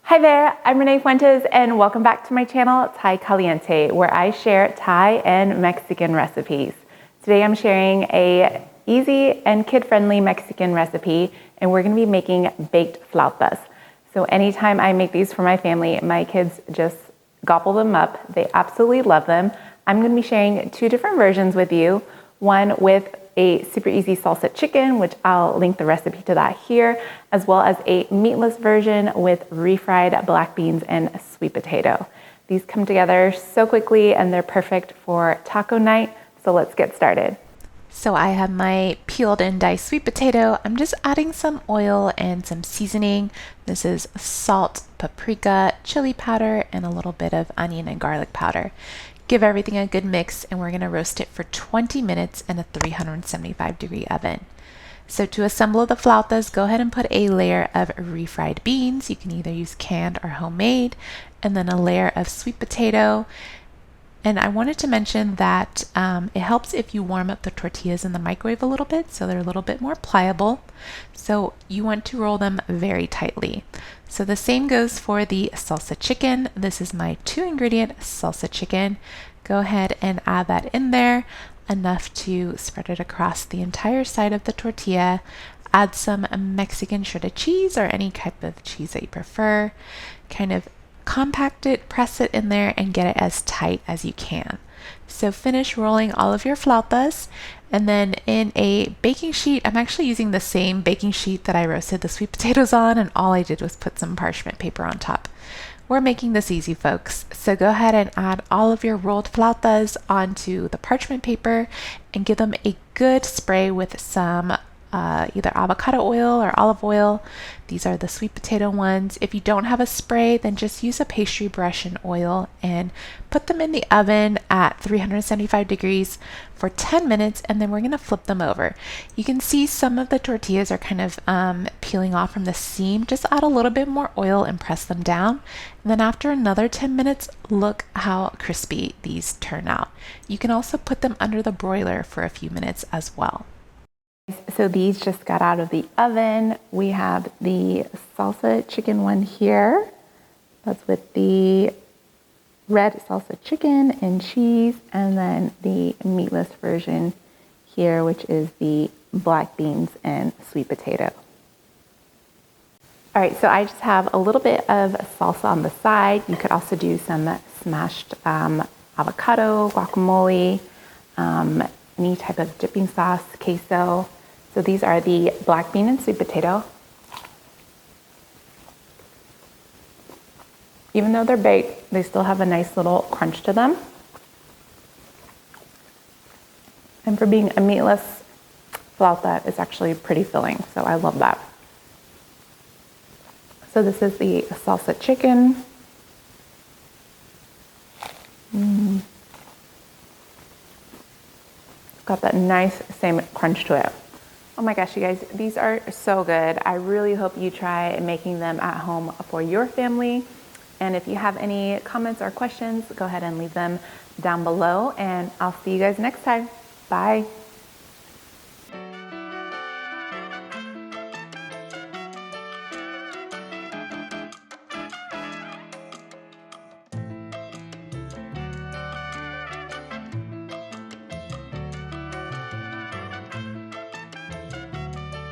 Hi there, I'm Renee Fuentes and welcome back to my channel, Thai Caliente, where I share Thai and Mexican recipes. Today I'm sharing a easy and kid-friendly Mexican recipe, and we're gonna be making baked flautas. So anytime I make these for my family, my kids just gobble them up. They absolutely love them. I'm gonna be sharing two different versions with you. One with a super easy salsa chicken, which I'll link the recipe to that here, as well as a meatless version with refried black beans and sweet potato. These come together so quickly and they're perfect for taco night. So let's get started. So I have my peeled and diced sweet potato. I'm just adding some oil and some seasoning. This is salt, paprika, chili powder, and a little bit of onion and garlic powder. Give everything a good mix, and we're gonna roast it for 20 minutes in a 375-degree oven. So to assemble the flautas, go ahead and put a layer of refried beans. You can either use canned or homemade, and then a layer of sweet potato. And I wanted to mention that it helps if you warm up the tortillas in the microwave a little bit so they're a little bit more pliable. So you want to roll them very tightly. So the same goes for the salsa chicken. This is my 2-ingredient salsa chicken. Go ahead and add that in there, enough to spread it across the entire side of the tortilla. Add some Mexican shredded cheese or any type of cheese that you prefer. Kind of compact it, press it in there, and get it as tight as you can. So finish rolling all of your flautas, and then in a baking sheet, I'm actually using the same baking sheet that I roasted the sweet potatoes on, and all I did was put some parchment paper on top. We're making this easy, folks. So go ahead and add all of your rolled flautas onto the parchment paper and give them a good spray with some either avocado oil or olive oil. These are the sweet potato ones. If you don't have a spray, then just use a pastry brush and oil and put them in the oven at 375 degrees for 10 minutes, and then we're gonna flip them over. You can see some of the tortillas are kind of peeling off from the seam. Just add a little bit more oil and press them down. And then after another 10 minutes, look how crispy these turn out. You can also put them under the broiler for a few minutes as well. So these just got out of the oven. We have the salsa chicken one here. That's with the red salsa chicken and cheese, and then the meatless version here, which is the black beans and sweet potato. All right, so I just have a little bit of salsa on the side. You could also do some smashed avocado, guacamole, any type of dipping sauce, queso. So these are the black bean and sweet potato. Even though they're baked, they still have a nice little crunch to them. And for being a meatless flauta, it's actually pretty filling, so I love that. So this is the salsa chicken. Got that nice same crunch to it. Oh my gosh, you guys, these are so good. I really hope you try making them at home for your family. And if you have any comments or questions, go ahead and leave them down below, and I'll see you guys next time. Bye.